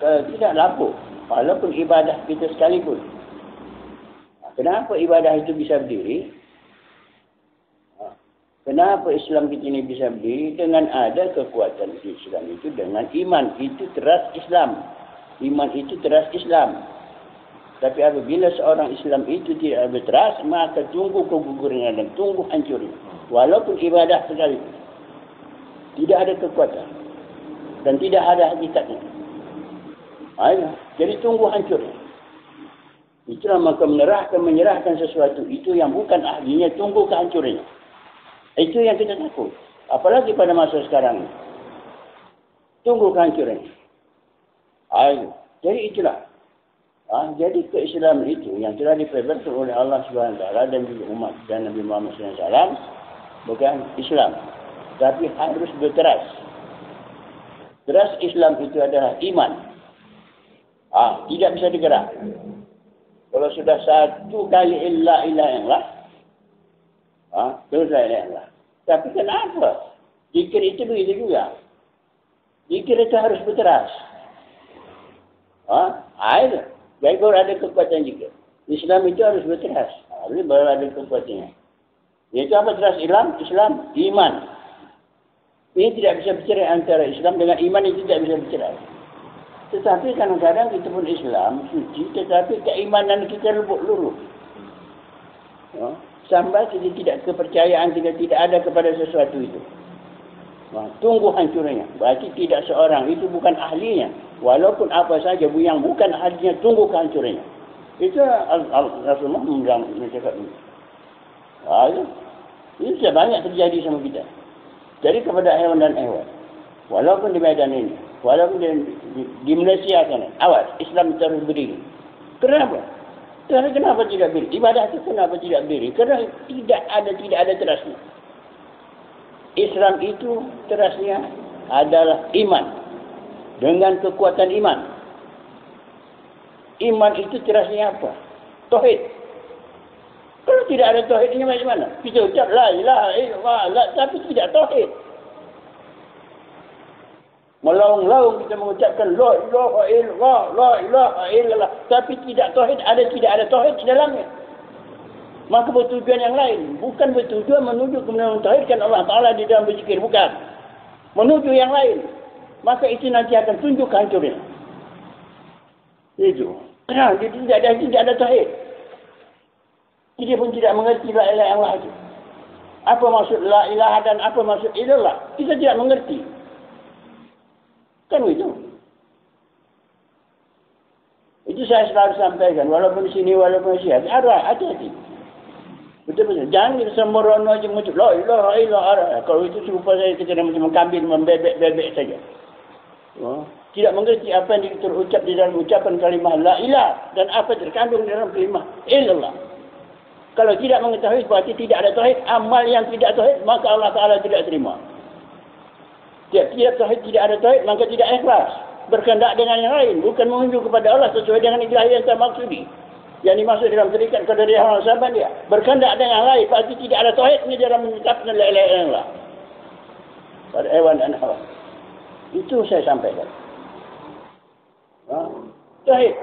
Tidak lapuk. Walaupun ibadah kita sekalipun. Kenapa ibadah itu bisa berdiri? Kenapa Islam kita ini bisa berdiri? Dengan ada kekuatan Islam itu dengan iman. Itu teras Islam. Iman itu teras Islam. Tapi apabila seorang Islam itu tidak berteras, maka tunggu kegugurannya dan tunggu hancurnya. Walaupun ibadah sekalipun. Tidak ada kekuatan. Dan tidak ada hakikatnya. Jadi tunggu hancurnya. Itulah maka menyerahkan sesuatu itu yang bukan ahlinya, tunggu kehancurannya. Itu yang kita takut. Apalagi pada masa sekarang. Tunggu kehancurannya. Jadi itulah. Jadi keislaman itu yang telah diperintahkan oleh Allah SWT dan juga umat dan Nabi Muhammad SAW bukan Islam. Tapi harus berteras. Teras Islam itu adalah iman. Tidak bisa digerak. Kalau sudah satu kali la ilaha illallah, terus la ilaha illallah. Tapi kenapa? Zikir itu begitu juga. Zikir itu harus berteras. Jadi baru ada kekuatan zikir. Islam itu harus berteras. Baru ada kekuatannya. Yaitu apa teras Islam? Iman. Ini tidak bisa bercerai antara Islam dengan iman, itu tidak bisa bercerai. Tetapi kadang-kadang kita pun Islam, suci, tetapi keimanan kita lubuk-lubuk. Sampai kita tidak kepercayaan kita tidak ada kepada sesuatu itu. Tunggu hancurnya. Berarti tidak seorang, itu bukan ahlinya. Walaupun apa saja yang bukan ahlinya, tunggu kehancurannya. Itu Rasulullah mencakap ini. Ini sudah banyak terjadi sama kita. Jadi kepada hewan dan hewan. Walaupun di Medan ini. Walaupun di Malaysia sana. Awas, Islam terus berdiri. Kenapa? Kenapa tidak berdiri? Ibadah itu kenapa tidak berdiri? Kerana tidak ada terasnya. Islam itu terasnya adalah iman. Dengan kekuatan iman. Iman itu terasnya apa? Tauhid. Kalau tidak ada tauhidnya macam mana? Kita ucap la ilaha illallah, tapi tidak tauhid. Melaung-laung kita mengucapkan la ilaha illallah, la ilaha illallah, tapi tidak ada tauhid di dalamnya. Maka bertujuan yang lain, bukan bertujuan menuju kepada mentauhidkan Allah Taala di dalam berzikir, bukan. Menuju yang lain. Maka itu nanti akan tunjuk kehancuran. Itu. Kenapa? Dia tidak ada tauhid. Dia pun tidak mengerti la ilaha illallah itu. Apa maksud la ilaha dan apa maksud illallah? Kita tidak mengerti. Kan itu. Itu saya selalu sampaikan. Walaupun di sini, walaupun di sini. Hati-hati. Betul-betul. Jangan kita sembrono aja mengucap la ilaha illallah. Kalau itu serupa saya kita macam kambing membebek-bebek saja. Tidak mengerti apa yang terucap di dalam ucapan kalimah la ilah dan apa terkandung dalam kalimah illallah. Kalau tidak mengetahui berarti tidak ada tauhid. Amal yang tidak tauhid maka Allah Taala tidak terima. Tiap tauhid tidak ada tauhid maka tidak ikhlas. Berkehendak dengan yang lain, bukan menuju kepada Allah sesuai dengan ilahi yang saya maksudi. Yang dimaksud dalam terikat qadariyah Allah sahabat dia. Berkehendak dengan yang lain berarti tidak ada tauhidnya dalam mengucapkan la ilaha illallah. Pada hewan dan hawa. Itu saya sampaikan. Tauhid.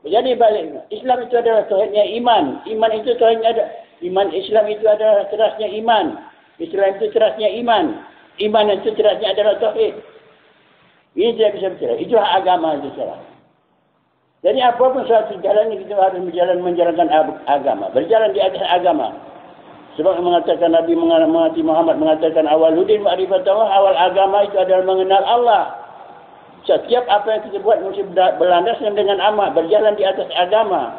Jadi balik, Islam itu adalah tauhidnya iman. Iman itu tauhidnya ada. Islam itu adalah terasnya iman. Islam itu terasnya iman. Iman itu terasnya adalah tauhid. Ini tidak bisa bercerai. Itu hak agama itu salah. Jadi apapun suatu jalan kita harus menjalankan agama. Berjalan di atas agama. Sebab mengatakan Nabi Muhammad mengatakan awaludin ma'rifatullah, awal agama itu adalah mengenal Allah. Setiap apa yang kita buat mesti berlandaskan dengan amal, berjalan di atas agama.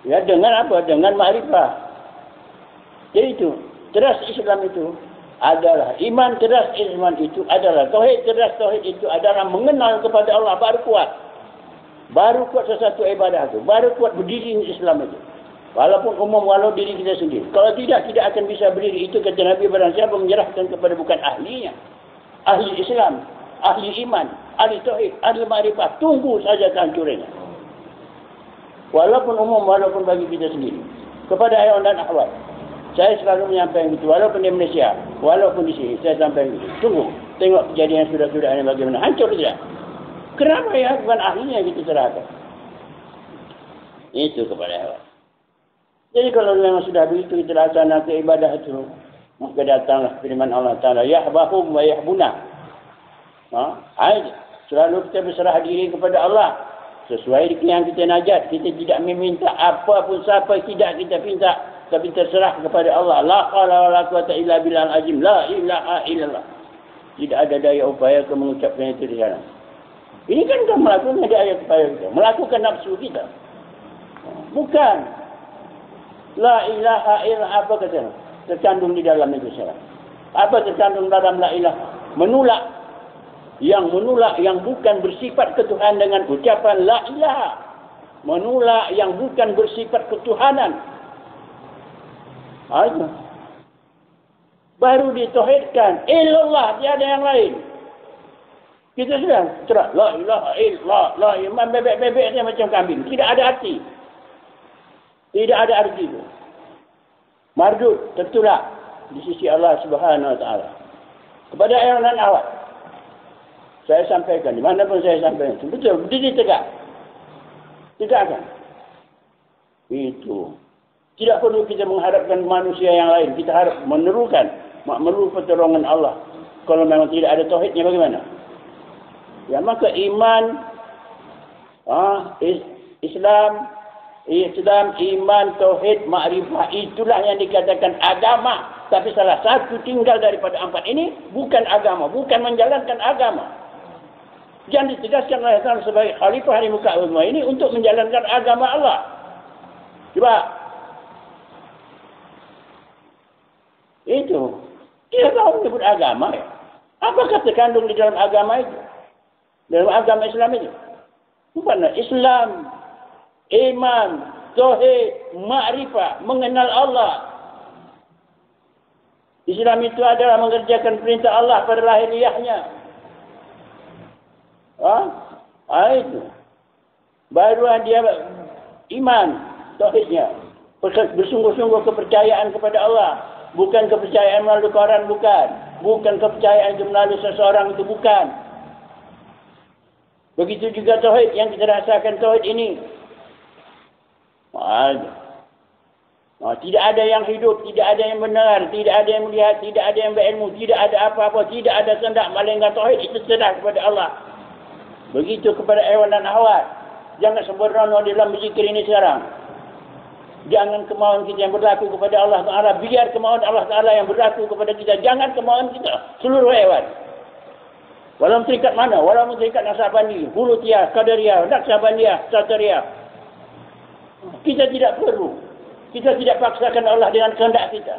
Ya, dengan apa? Dengan ma'rifah. Jadi itu, teras Islam itu adalah iman, teras iman itu adalah tauhid, teras tauhid itu adalah mengenal kepada Allah, baru kuat. Baru kuat sesuatu ibadah itu, baru kuat berdiri Islam itu. Walaupun umum, walau diri kita sendiri. Kalau tidak akan bisa berdiri. Itu kata Nabi, barang siapa menyerahkan kepada bukan ahlinya. Ahli Islam, ahli iman, ahli tauhid, ahli ma'rifah, tunggu saja kehancurannya. Walaupun umum, walaupun bagi kita sendiri. Kepada hewan dan ahwat. Saya selalu menyampaikan itu, walaupun di Malaysia, walaupun di sini, saya sampaikan itu. Tunggu. Tengok kejadian sudah-sudah ini bagaimana. Hancur tidak? Kenapa ya? Bukan ahlinya kita serahkan. Itu kepada hewan. Jadi kalau memang sudah begitu kita laksanakan ibadah itu, maka datanglah firman Allah Ta'ala, yahbahum wa yahbuna. Selalu kita berserah diri kepada Allah. Sesuai dengan yang kita najat. Kita tidak meminta apa pun siapa tidak kita minta. Tapi terserah kepada Allah. La qala wa la quwata illa billahil azim. La ilaha illallah. Tidak ada daya upaya ke mengucapkan itu di sana. Ini kan kita melakukan daya upaya kita. Melakukan nafsu kita. Bukan. La ilaha illallah. Apa kata? Terkandung di dalam itu sana. Apa terkandung dalam la ilaha? Menolak. Yang menolak yang bukan bersifat ketuhanan dengan ucapan la ilaha. Menolak yang bukan bersifat ketuhanan. Baru ditauhidkan. Illallah, tiada yang lain. Kita sedang cerah. La ilaha illallah. La iman bebek-bebek dia macam kambing. Tidak ada arti. Tidak ada arti itu. Mardud, tertolak di sisi Allah Subhanahu Wa Taala. Kepada ayat dan awal. Saya sampaikan, di mana pun saya sampaikan. Betul, berdiri tegak. Tegakkan. Itu. Tidak perlu kita mengharapkan manusia yang lain. Kita harap menerukan, memerlukan pertolongan Allah. Kalau memang tidak ada tauhidnya bagaimana? Ya maka iman, Islam, iman, tauhid, makrifah, itulah yang dikatakan agama. Tapi salah satu tinggal daripada empat ini bukan agama, bukan menjalankan agama. Yang ditegaskan oleh Allah sebagai khalifah di muka bumi ini untuk menjalankan agama Allah. Coba. Itu. Dia tahu menyebut agama ya. Apakah terkandung di dalam agama itu? Dalam agama Islam itu? Bukan Islam, iman, tauhid, makrifah, mengenal Allah. Islam itu adalah mengerjakan perintah Allah pada lahiriahnya. Itu. Baru dia iman, tauhidnya. Bersungguh-sungguh kepercayaan kepada Allah. Bukan kepercayaan melalui Quran, bukan. Bukan kepercayaan itu melalui seseorang, itu bukan. Begitu juga tauhid yang kita rasakan tauhid ini. Tidak ada yang hidup, tidak ada yang benar, tidak ada yang melihat, tidak ada yang berilmu, tidak ada apa-apa, tidak ada sendak malaikat tauhid itu serah kepada Allah. Begitu kepada hewan dan awat. Jangan sembrono di dalam berzikir ini sekarang. Jangan kemauan kita yang berlaku kepada Allah Ta'ala. Biar kemauan Allah Ta'ala yang berlaku kepada kita. Jangan kemauan kita. Seluruh hewan. Walau terikat mana? Walau terikat Nasabandi, Hulutiyah, Qadariyah, Naksabandiyah, Satariyah. Kita tidak perlu. Kita tidak paksakan Allah dengan kehendak kita.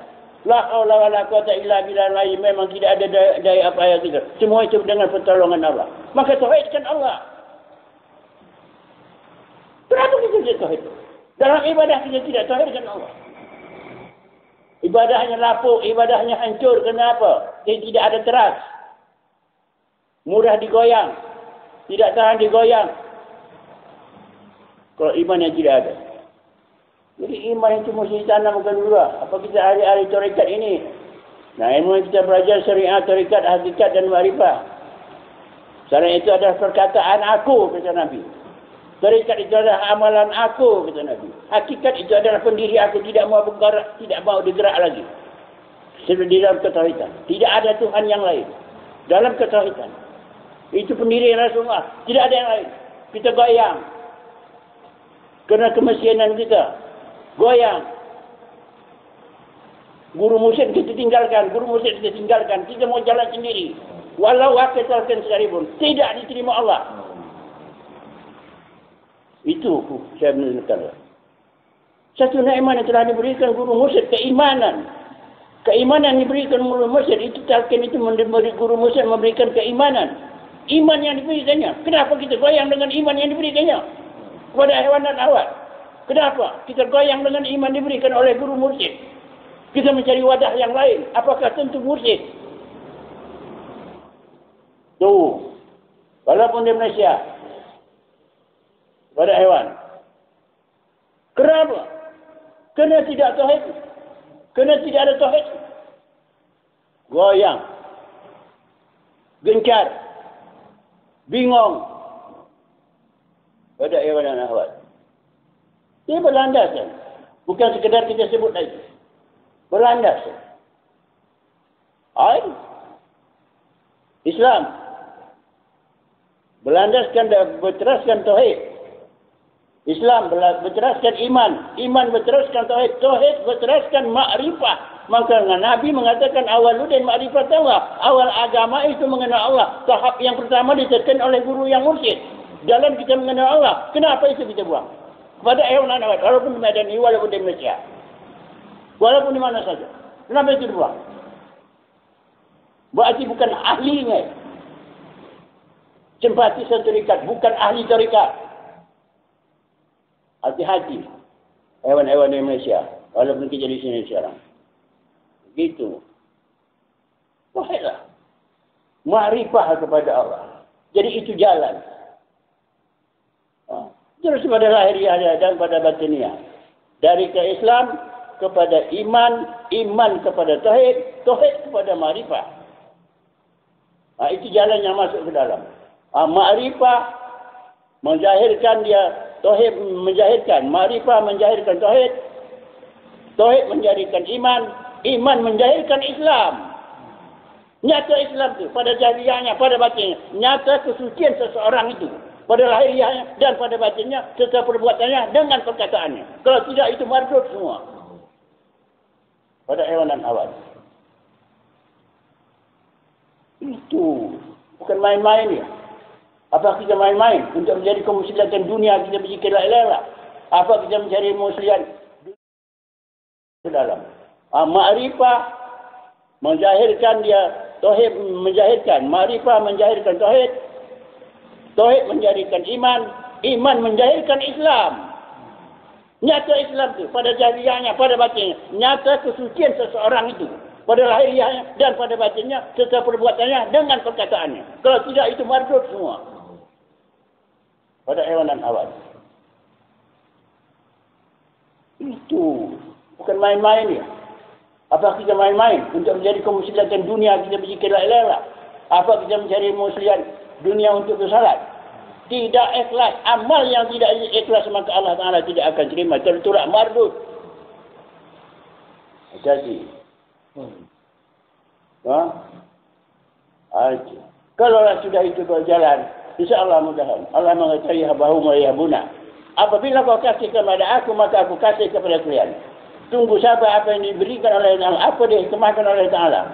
La haula wala quwata illa billah. Memang tidak ada daya upaya kita. Semua itu dengan pertolongan Allah. Maka tauhidkan Allah. Kenapa kita tidak tauhid? Dalam ibadah kita tidak tauhidkan Allah. Ibadahnya lapuk, ibadahnya hancur. Kenapa? Dia tidak ada teras. Mudah digoyang. Tidak tahan digoyang. Kalau imannya tidak ada. Jadi iman itu mesti ditanamkan dulu. Apa kita ahli-ahli tarekat ini? Nah, ilmu kita belajar syariat, tarekat, hakikat dan makrifah. Syariat itu adalah perkataan aku, kata Nabi. Tarekat itu adalah amalan aku, kata Nabi. Hakikat itu adalah pendiri aku, tidak mau bergerak, tidak mau digerak lagi. Seperti dalam ketauhidan. Tidak ada Tuhan yang lain. Dalam ketauhidan. Itu pendiri Rasulullah. Tidak ada yang lain. Kita goyang. Kerana kemesianan kita. Goyang. Guru musyid kita tinggalkan. Guru musyid kita tinggalkan. Kita mau jalan sendiri. Walau akalkan sekalipun. Tidak diterima Allah. Itu saya menerangkan. Satu nikmat yang telah diberikan guru musyid. Keimanan. Keimanan yang diberikan guru musyid. Itu talqin itu memberi guru musyid memberikan keimanan. Iman yang diberikannya. Kenapa kita goyang dengan iman yang diberikannya? Kepada hewan dan awat. Kenapa? Kita goyang dengan iman diberikan oleh guru mursyid. Kita mencari wadah yang lain. Apakah tentu mursyid? Tuh. Walaupun di Malaysia. Pada hewan. Kenapa? Kerana tidak tauhid. Kerana tidak ada tauhid. Goyang. gencar, bingung pada hewan dan ahwat. Dia berlandaskan. Bukan sekedar kita sebut lagi. Berlandaskan. Islam berlandaskan dan berteraskan tauhid. Islam berteraskan iman. Iman berteraskan tauhid. Tauhid berteraskan makrifah. Maka Nabi mengatakan awaludin makrifat Allah. Awal agama itu mengenal Allah. Tahap yang pertama ditekan oleh guru yang mursyid. Jalan kita mengenal Allah. Kenapa itu kita buang? Kepada hewan awat. Walaupun di Medan ini, walaupun di Malaysia. Walaupun di mana saja. Kenapa itu dibuang? Berarti bukan ahlinya. Simpatisan tarikat. Bukan ahli tarikat. Hati-hati. Hewan-hewan di Malaysia. Walaupun kita di sini sekarang. Begitu. Wahailah. Ma'rifah kepada Allah. Jadi itu jalan. Terus pada lahiriah dan pada batiniah. Dari ke Islam kepada iman, iman kepada tauhid, tauhid kepada ma'rifah. Itu jalan yang masuk ke dalam. Ma'rifah menjahirkan dia, tauhid menjahirkan, ma'rifah menjahirkan tauhid, tauhid menjadikan iman, iman menjahirkan Islam. Nyata Islam itu pada jahiliahnya, pada batinnya. Nyata kesucian seseorang itu. Pada lahiriahnya dan pada batinnya, serta perbuatannya dengan perkataannya. Kalau tidak, itu mardut semua. Pada hewan dan awat. Itu bukan main-main ya. Apa kita main-main untuk menjadi kaum muslimin dunia, kita berzikir la ilaha illallah. Apa kita mencari muslimin ke dalam. Ma'rifah menjahirkan dia, tauhid menjahirkan, ma'rifah menjahirkan tauhid, tauhid menjadikan iman, iman menjahirkan Islam. Nyata Islam itu pada jahiliahnya, pada batinnya. Nyata kesucian seseorang itu pada lahiriahnya dan pada batinnya, serta perbuatannya dengan perkataannya. Kalau tidak, itu mardut semua. Pada hewan dan awat. Itu bukan main-main ya. Apa kita main-main untuk menjadi kaum muslimin dunia, kita berzikir la ilaha illallah. Apa kita mencari muslimin dunia untuk bersalat? Tidak ikhlas. Amal yang tidak ikhlas, maka Allah Ta'ala tidak akan terima. Tertolak mardut. Hati-hati. Kalaulah sudah itu berjalan, insyaAllah mudahan Allah mengetahui habahu mayabuna. Apabila kau kasih kepada aku, maka aku kasih kepada kalian. Tunggu sabar apa yang diberikan oleh Allah, apa dihikmahkan oleh Ta'ala.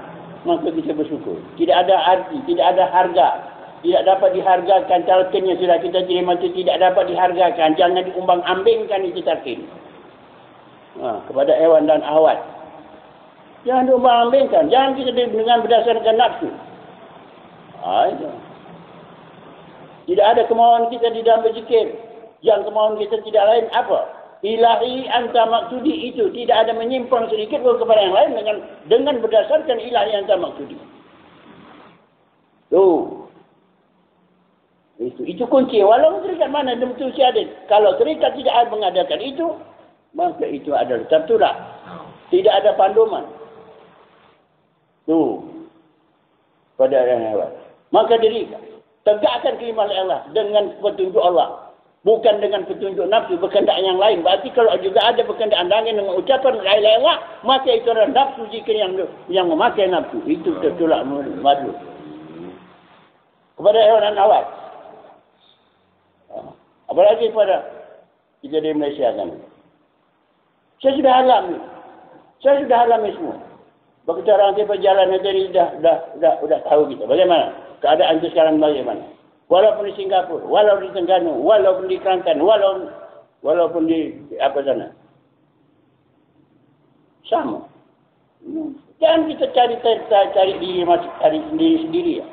Maka kita bersyukur. Tidak ada arti, tidak ada harga. Tidak dapat dihargakan talqin yang sudah kita terima itu, tidak dapat dihargakan. Jangan diumbang-ambingkan itu talqin. Kepada hewan dan ahwat. Jangan diumbang-ambingkan. Jangan kita dengan berdasarkan nafsu. Itu. Tidak ada kemauan kita di dalam berzikir. Yang kemauan kita tidak lain apa? Ilahi anta maksudi itu. Tidak ada menyimpang sedikit pun kepada yang lain dengan berdasarkan ilahi anta maksudi. Tuh. Itu kunci. Walau terikat mana betul ada. Kalau terikat tidak mengadakan itu, maka itu adalah tertolak. Tidak ada panduman. Tuh. Pada yang hewan. Maka dirikan. Tegakkan kalimah Allah dengan petunjuk Allah. Bukan dengan petunjuk nafsu, berkendak yang lain. Berarti kalau juga ada berkendak lain dengan ucapan la ilaha illallah, maka itu adalah nafsu zikir yang memakai nafsu. Itu tertolak madu. Kepada hewan dan awat. Apalagi pada kita di Malaysia kan. Saya sudah alami. Saya sudah alami semua. Begitu orang kita perjalanan tadi sudah tahu kita. Bagaimana? Keadaan itu sekarang bagaimana? Walaupun di Singapura, walaupun di Terengganu, walaupun di Kelantan, walaupun di apa sana. Sama. Jangan kita cari diri sendiri ya.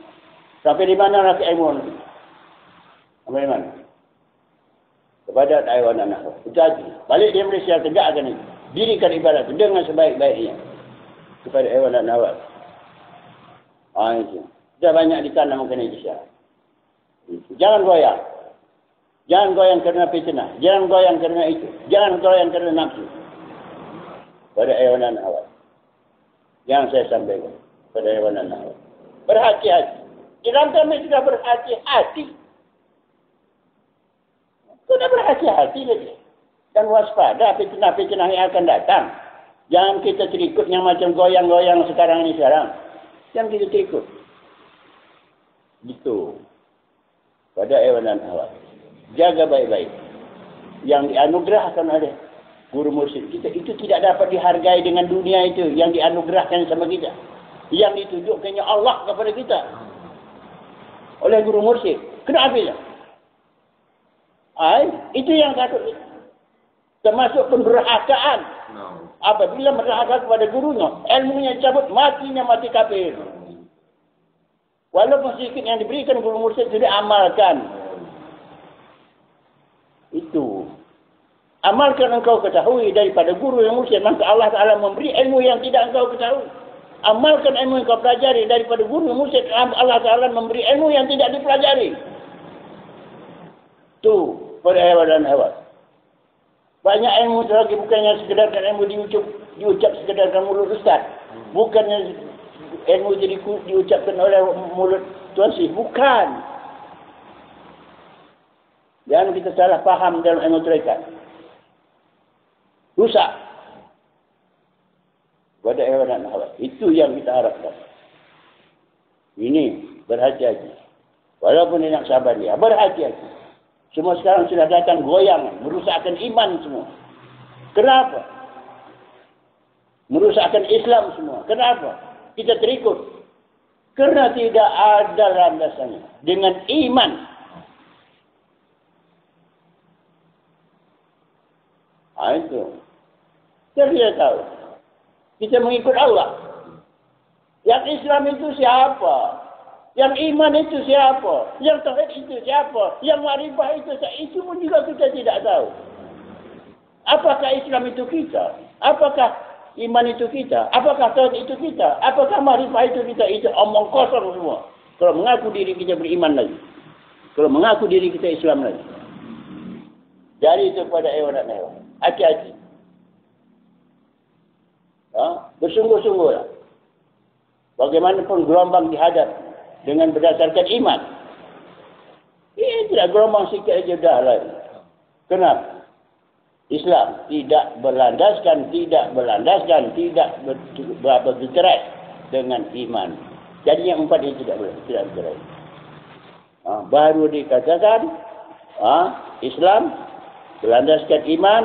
Sampai di mana rakyat ilmu nanti? Sampai di mana? Kepada hewan anak. Hati-hati. Balik di Malaysia tegakkan itu. Dirikan ibadat itu dengan sebaik-baiknya. Kepada hewan dan awal. Itu. Sudah banyak ditanam mungkin itu sekarang. Jangan goyang. Jangan goyang kerana fitnah. Jangan goyang kerana itu. Jangan goyang kerana nafsu. Pada hewan dan awal. Yang saya sampaikan. Pada hewan dan awal. Berhati-hati. Dalam kami sudah berhati-hati. Sudah berhati-hati lagi. Dan waspada fitnah-fitnah yang akan datang. Jangan kita terikut yang macam goyang-goyang sekarang ini sekarang. Jangan kita terikut. Gitu. Pada Ewan dan Hawa. Jaga baik-baik. Yang dianugerahkan oleh guru mursyid kita. Itu tidak dapat dihargai dengan dunia itu. Yang dianugerahkan sama kita. Yang ditunjukkannya Allah kepada kita. Oleh guru mursyid. Kenapa itu? Itu yang takut. Termasuk pendurhakaan. Apabila mendurhaka kepada gurunya, ilmunya cabut, matinya mati kafir. Walaupun sedikit yang diberikan guru mursyid sudah amalkan. Itu. Amalkan engkau ketahui daripada guru yang mursyid, maka Allah Ta'ala memberi ilmu yang tidak engkau ketahui. Amalkan ilmu yang kau pelajari daripada guru yang mursyid, Allah Ta'ala memberi ilmu yang tidak dipelajari. Itu pada hewan dan hewan. Banyak ilmu itu lagi bukannya sekedarkan ilmu diucap sekedarkan mulut ustaz. Bukannya ilmu jadi diucapkan oleh mulut Tuan Syih. Bukan. Jangan kita salah faham dalam ilmu tarekat. Rusak. Pada hewan dan hewan. Itu yang kita harapkan. Ini berhati-hati. Walaupun ini nak sabar dia. Berhati-hati. Semua sekarang sudah datang goyang, merusakkan iman semua. Kenapa? Merusakkan Islam semua. Kenapa? Kita terikut. Kerana tidak ada landasannya. Dengan iman. Itu. Jadi kita tahu. Kita mengikut Allah. Yang Islam itu siapa? Yang iman itu siapa? Yang tauhid itu siapa? Yang ma'rifah itu siapa? Itu pun juga kita tidak tahu. Apakah Islam itu kita? Apakah iman itu kita? Apakah tauhid itu kita? Apakah ma'rifah itu kita? Itu omong kosong semua. Kalau mengaku diri kita beriman lagi. Kalau mengaku diri kita Islam lagi. Jadi itu pada hewan dan hewan. Hati-hati. Bersungguh-sungguhlah. Bagaimanapun gelombang dihadap dengan berdasarkan iman. Ini tidak gelombang sikit saja dah lain. Kenapa? Islam tidak berlandaskan, tidak bercerai dengan iman. Jadi yang empat ini tidak bercerai. Baru dikatakan Islam berlandaskan iman,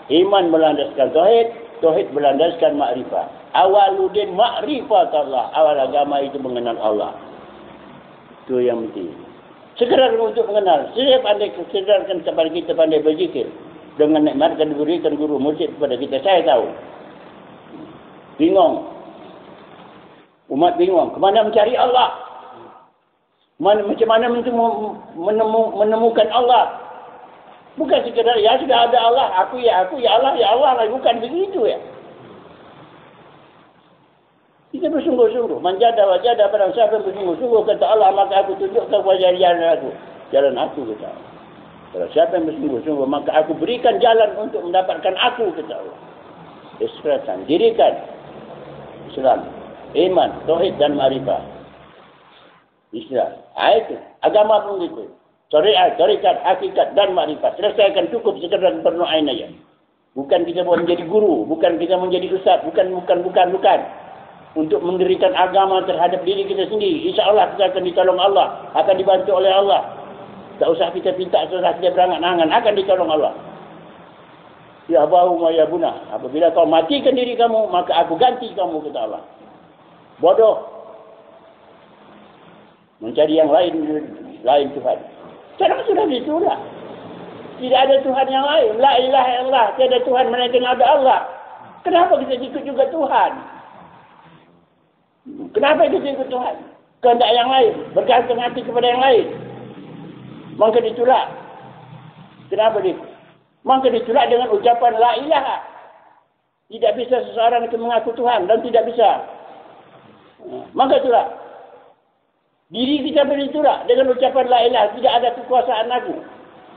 iman berlandaskan tauhid, tauhid berlandaskan makrifah. Awaluddin makrifat Allah. Awal agama itu mengenal Allah. Itu yang penting. Segera untuk mengenal. Sedarkan kepada kita pandai berzikir. Dengan nikmatkan diberikan guru mursyid kepada kita. Saya tahu. Bingung. Umat bingung. Kemana mencari Allah? Macam mana menemukan Allah? Bukan sekadar, ya sudah ada Allah. Aku ya Allah, ya Allah. Bukan begitu ya. Kita bersungguh-sungguh. Manjada wajada barang siapa bersungguh-sungguh kata Allah, maka aku tunjukkan wajah jalan aku. Jalan aku kata Allah. Kalau siapa yang bersungguh-sungguh, maka aku berikan jalan untuk mendapatkan aku kata Allah. Ikhlaskan, dirikan Islam, iman, tauhid dan ma'rifah. Islam. Itu. Agama pun gitu. Syariat, tarikat, hakikat dan ma'rifah. Selesaikan cukup sekadar bernu'ain aja. Bukan kita buat menjadi guru, bukan kita menjadi ustaz, bukan. Untuk mendirikan agama terhadap diri kita sendiri. InsyaAllah kita akan ditolong Allah. Akan dibantu oleh Allah. Tak usah kita minta, tak usah kita berangan-angan. Akan ditolong Allah. Ya abahu ma ya bunah. Apabila kau matikan diri kamu, maka aku ganti kamu, kata Allah. Bodoh. Mencari yang lain Tuhan. Sekarang sudah ditulah. Tidak ada Tuhan yang lain. La ilaha illallah. Tiada Tuhan melainkan ada Allah. Kenapa kita ikut juga Tuhan? Kenapa kita ikut Tuhan? Kehendak yang lain. Bergantung hati kepada yang lain. Maka ditolak. Kenapa dia? Maka ditolak dengan ucapan la ilaha. Tidak bisa seseorang itu mengaku Tuhan dan tidak bisa. Maka tolak. Diri kita ditolak dengan ucapan la ilaha. Tidak ada kekuasaan aku.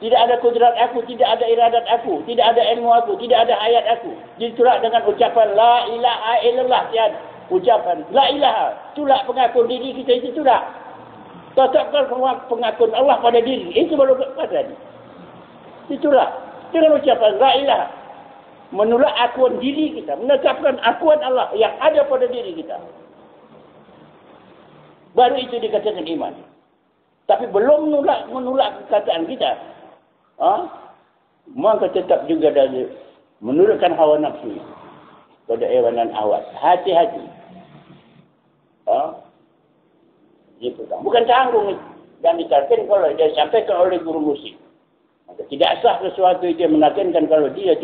Tidak ada kudrat aku. Tidak ada iradat aku. Tidak ada ilmu aku. Tidak ada hayat aku. Ditolak dengan ucapan la ilaha illallah. Tiada. Ucapan la ilaha. Tolak pengakuan diri kita itu tolak. Tetapkan pengakuan Allah pada diri. Itu baru kepada. Itulah. Dengan ucapan la ilaha. Menolak akuan diri kita. Menetapkan akuan Allah yang ada pada diri kita. Baru itu dikatakan iman. Tapi belum menolak perkataan kita. Maka tetap juga dari menurutkan hawa nafsu pada hewanan awal. Hati-hati. Bukan tanggung dan dikatakan kalau dia sampaikan oleh guru musik. Maka tidak sah sesuatu itu yang menakenkan kalau tidak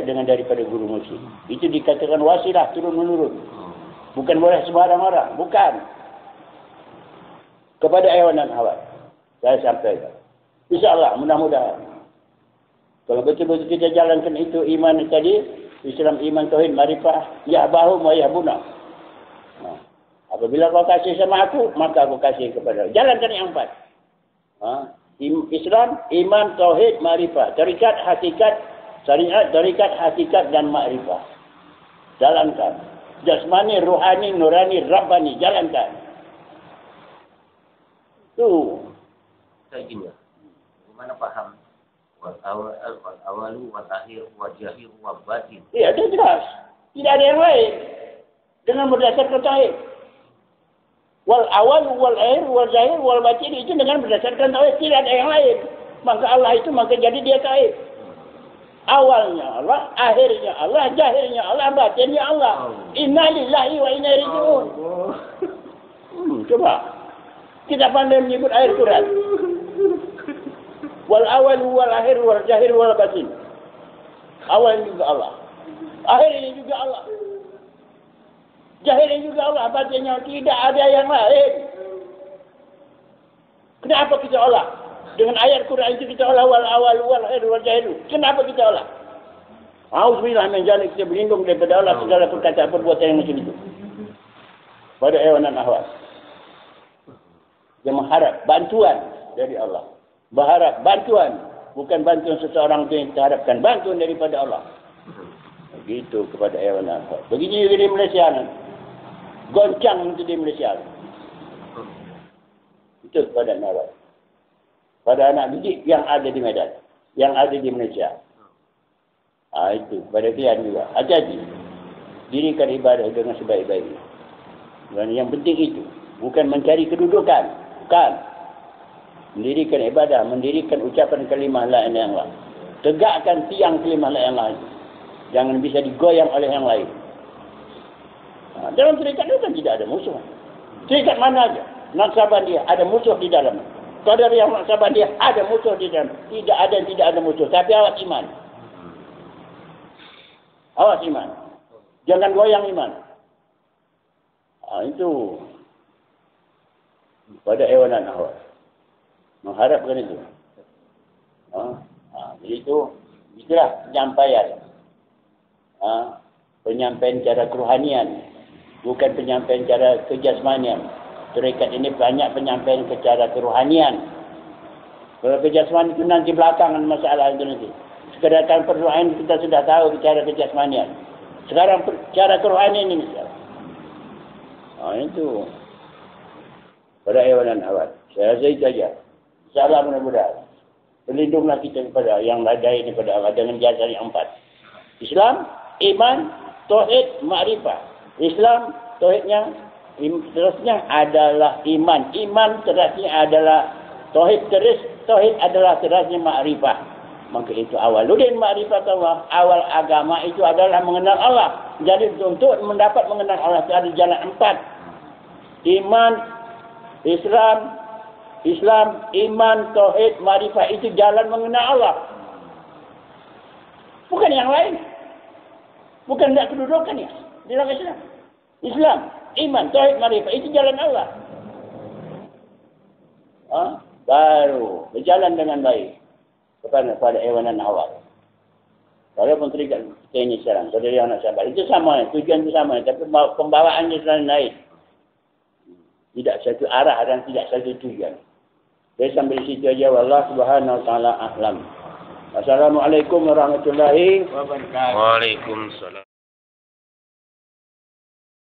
dengan daripada guru musik. Itu dikatakan wasilah turun-menurun. Bukan boleh sembarang orang. Bukan. Kepada hewanan awal. Saya sampaikan. InsyaAllah, mudah-mudahan. Kalau betul-betul kita jalankan itu iman tadi, Islam, iman, tauhid, marifah, yahbahum wa yahbuna. Apabila kau kasih sama aku, maka aku kasih kepada. Jalankan yang 4. Islam, iman, tauhid, marifah. Tarikat, hakikat, syariat, tarikat, hakikat dan makrifah. Jalankan. Jasmani, ruhani, nurani, rabbani. Jalankan. Itu. Saya gini. Bagaimana paham? Wal awalu, wal akhir, wal jahir, wal batin. Iya, itu jelas. Tidak ada yang lain. Dengan berdasarkan tauhid. Wal awal, wal akhir, wal zahir, wal batin itu dengan berdasarkan tauhid, tidak ada yang lain. Maka Allah itu maka jadi dia tauhid. Awalnya Allah, akhirnya Allah, zahirnya Allah, batinnya Allah. Inna lillahi wa inna ilaihi raji'un. Coba kita pandai menyebut ayat Quran. Wal awal, wal akhir, wal zahir, wal batin. Awalnya juga Allah. Akhirnya juga Allah. Jahilnya juga Allah, batinnya tidak ada yang lain. Kenapa kita olah? Dengan ayat Quran itu kita olah wal awal wal akhir wal jahil. Kenapa kita olah? Auzubillah min dzalik, kita berlindung daripada Allah segala perkataan perbuatan yang macam itu. Pada hewanan ahwas. Yang mengharap bantuan dari Allah. Berharap bantuan, bukan bantuan seseorang itu yang kita harapkan, bantuan daripada Allah. Begitu kepada hewanan ahwas. Begini juga di Malaysia. Goncang itu di Malaysia. Itu pada Nawaz. Pada anak didik yang ada di Medan. Yang ada di Malaysia. Itu. Pada kalian juga. Hati-hati. Dirikan ibadah dengan sebaik-baiknya. Dan yang penting itu. Bukan mencari kedudukan. Bukan. Mendirikan ibadah. Mendirikan ucapan kalimah la ilaha illallah. Tegakkan tiang kalimah la ilaha illallah. Jangan bisa digoyang oleh yang lain. Dalam syarikat itu kan tidak ada musuh. Syarikat mana aja. Naqsabandiyah ada musuh di dalam. Qadariyah Naqsabandiyah ada musuh di dalam. Tidak ada musuh. Tapi awas iman. Awas iman. Jangan goyang iman. Itu. Pada hewanan awas. Mengharapkan itu. Jadi itu. Itulah penyampaian. Penyampaian cara kerohanian. Bukan penyampaian cara kejasmanian. Tarekat ini banyak penyampaian secara kerohanian. Kalau kejasmanian itu nanti belakangan masalah itu nanti. Sekedar perdoaan kita sudah tahu cara kejasmanian. Sekarang cara kerohanian ini. Itu. Pada hewanan awal. Saya rasa itu saja. InsyaAllah mudah-mudahan. Berlindunglah kita kepada yang ladai kepada Allah dengan jasa yang 4. Islam, iman, tauhid, makrifah. Islam, tauhidnya, terusnya adalah iman. Iman terusnya adalah tauhid. Tauhid adalah terusnya makrifah. Maka itu awaludin makrifat Allah. Awal agama itu adalah mengenal Allah. Jadi untuk mendapat mengenal Allah itu ada jalan 4. Iman, Islam, iman, tauhid, makrifah itu jalan mengenal Allah. Bukan yang lain. Bukan tidak kedudukan ya. Di dalam Islam, iman, tauhid, makrifah itu jalan Allah. Baru berjalan dengan baik kepada hewanan awal. Walaupun terikat kita ini sekarang, saudara anak sahabat itu sama, tujuan itu sama, tapi pembawaannya selalu lain. Tidak satu arah dan tidak satu tujuan. Jadi sampai di situ aja. Wallahu subhanahu wa ta'ala a'lam. Wassalamualaikum warahmatullahi wabarakatuh. Waalaikumsalam.